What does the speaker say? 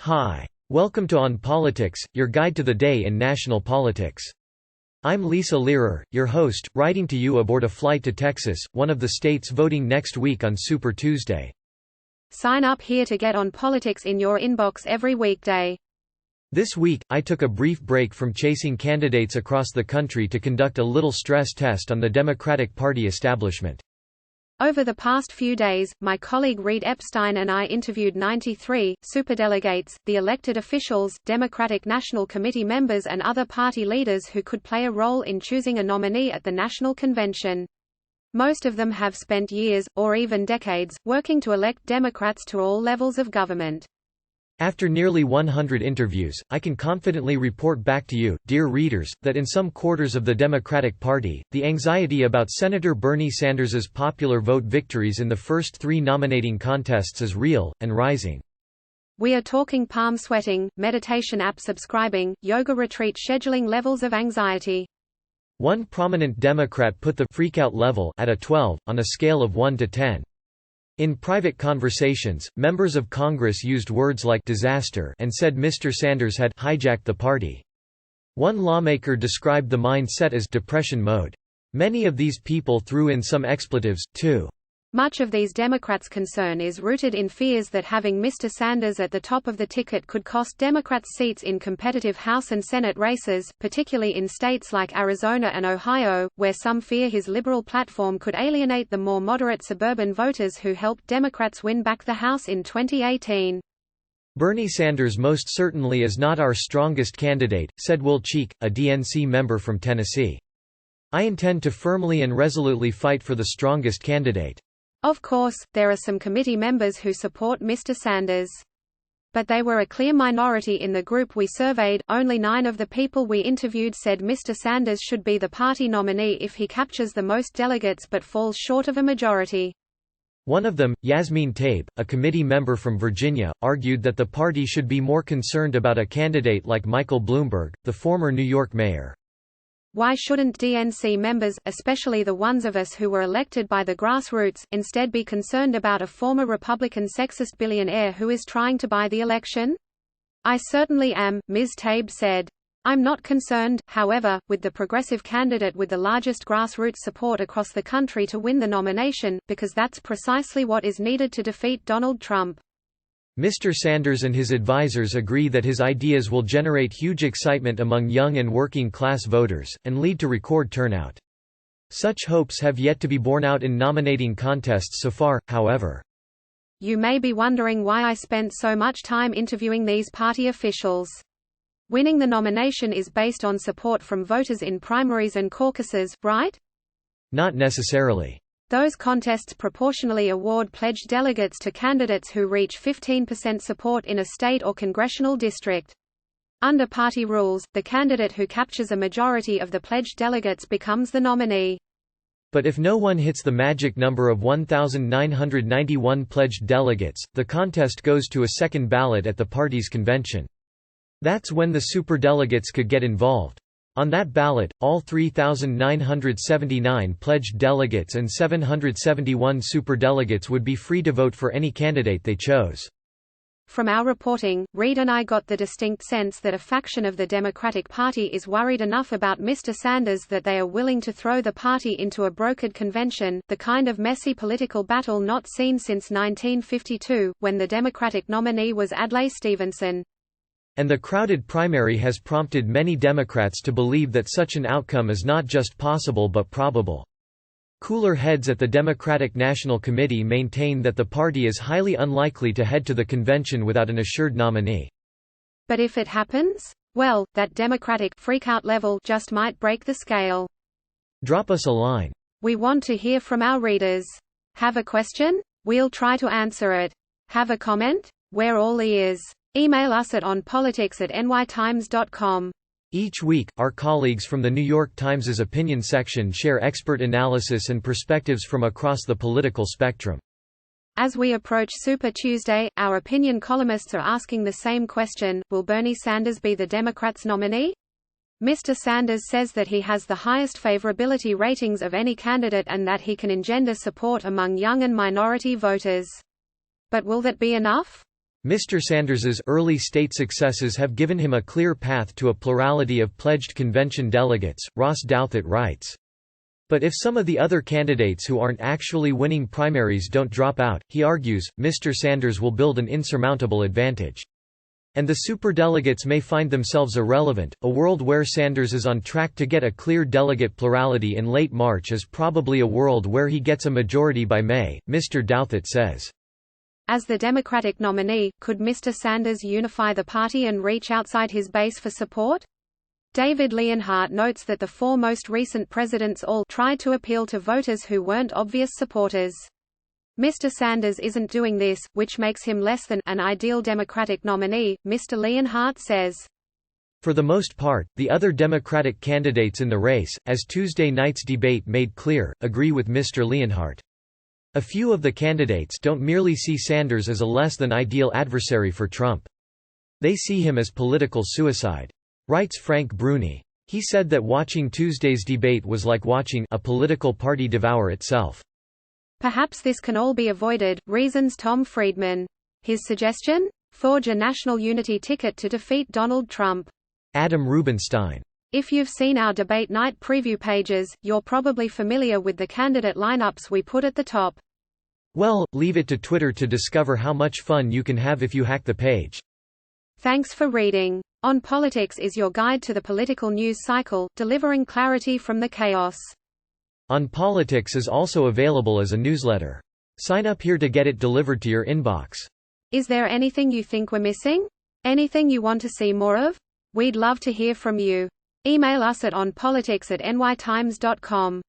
Hi. Welcome to On Politics, your guide to the day in national politics. I'm Lisa Lerer, your host, writing to you aboard a flight to Texas, one of the states voting next week on Super Tuesday. Sign up here to get On Politics in your inbox every weekday. This week, I took a brief break from chasing candidates across the country to conduct a little stress test on the Democratic Party establishment. Over the past few days, my colleague Reed Epstein and I interviewed 93 superdelegates, the elected officials, Democratic National Committee members and other party leaders who could play a role in choosing a nominee at the National Convention. Most of them have spent years, or even decades, working to elect Democrats to all levels of government. After nearly 100 interviews, I can confidently report back to you, dear readers, that in some quarters of the Democratic Party, the anxiety about Senator Bernie Sanders's popular vote victories in the first three nominating contests is real, and rising. We are talking palm sweating, meditation app subscribing, yoga retreat scheduling levels of anxiety. One prominent Democrat put the freakout level at a 12, on a scale of 1 to 10. In private conversations, members of Congress used words like disaster and said Mr. Sanders had hijacked the party. One lawmaker described the mindset as depression mode. Many of these people threw in some expletives, too. Much of these Democrats' concern is rooted in fears that having Mr. Sanders at the top of the ticket could cost Democrats seats in competitive House and Senate races, particularly in states like Arizona and Ohio, where some fear his liberal platform could alienate the more moderate suburban voters who helped Democrats win back the House in 2018. Bernie Sanders most certainly is not our strongest candidate, said Will Cheek, a DNC member from Tennessee. I intend to firmly and resolutely fight for the strongest candidate. Of course, there are some committee members who support Mr. Sanders. But they were a clear minority in the group we surveyed. Only 9 of the people we interviewed said Mr. Sanders should be the party nominee if he captures the most delegates but falls short of a majority. One of them, Yasmin Taib, a committee member from Virginia, argued that the party should be more concerned about a candidate like Michael Bloomberg, the former New York mayor. Why shouldn't DNC members, especially the ones of us who were elected by the grassroots, instead be concerned about a former Republican sexist billionaire who is trying to buy the election? I certainly am, Ms. Taib said. I'm not concerned, however, with the progressive candidate with the largest grassroots support across the country to win the nomination, because that's precisely what is needed to defeat Donald Trump. Mr. Sanders and his advisers agree that his ideas will generate huge excitement among young and working-class voters, and lead to record turnout. Such hopes have yet to be borne out in nominating contests so far, however. You may be wondering why I spent so much time interviewing these party officials. Winning the nomination is based on support from voters in primaries and caucuses, right? Not necessarily. Those contests proportionally award pledged delegates to candidates who reach 15% support in a state or congressional district. Under party rules, the candidate who captures a majority of the pledged delegates becomes the nominee. But if no one hits the magic number of 1,991 pledged delegates, the contest goes to a second ballot at the party's convention. That's when the superdelegates could get involved. On that ballot, all 3,979 pledged delegates and 771 superdelegates would be free to vote for any candidate they chose. From our reporting, Reed and I got the distinct sense that a faction of the Democratic Party is worried enough about Mr. Sanders that they are willing to throw the party into a brokered convention, the kind of messy political battle not seen since 1952, when the Democratic nominee was Adlai Stevenson. And the crowded primary has prompted many Democrats to believe that such an outcome is not just possible but probable. Cooler heads at the Democratic National Committee maintain that the party is highly unlikely to head to the convention without an assured nominee. But if it happens? Well, that Democratic freakout level just might break the scale. Drop us a line. We want to hear from our readers. Have a question? We'll try to answer it. Have a comment? We're all ears. Email us at onpolitics@nytimes.com. Each week, our colleagues from the New York Times's opinion section share expert analysis and perspectives from across the political spectrum. As we approach Super Tuesday, our opinion columnists are asking the same question: will Bernie Sanders be the Democrats' nominee? Mr. Sanders says that he has the highest favorability ratings of any candidate and that he can engender support among young and minority voters. But will that be enough? Mr. Sanders's early state successes have given him a clear path to a plurality of pledged convention delegates, Ross Douthat writes. But if some of the other candidates who aren't actually winning primaries don't drop out, he argues, Mr. Sanders will build an insurmountable advantage. And the superdelegates may find themselves irrelevant. A world where Sanders is on track to get a clear delegate plurality in late March is probably a world where he gets a majority by May, Mr. Douthat says. As the Democratic nominee, could Mr. Sanders unify the party and reach outside his base for support? David Leonhardt notes that the four most recent presidents all tried to appeal to voters who weren't obvious supporters. Mr. Sanders isn't doing this, which makes him less than an ideal Democratic nominee, Mr. Leonhardt says. For the most part, the other Democratic candidates in the race, as Tuesday night's debate made clear, agree with Mr. Leonhardt. A few of the candidates don't merely see Sanders as a less than ideal adversary for Trump. They see him as political suicide. Writes Frank Bruni. He said that watching Tuesday's debate was like watching a political party devour itself. Perhaps this can all be avoided, reasons Tom Friedman. His suggestion? Forge a national unity ticket to defeat Donald Trump. Adam Rubinstein. If you've seen our debate night preview pages, you're probably familiar with the candidate lineups we put at the top. Well, leave it to Twitter to discover how much fun you can have if you hack the page. Thanks for reading. On Politics is your guide to the political news cycle, delivering clarity from the chaos. On Politics is also available as a newsletter. Sign up here to get it delivered to your inbox. Is there anything you think we're missing? Anything you want to see more of? We'd love to hear from you. Email us at onpolitics@nytimes.com.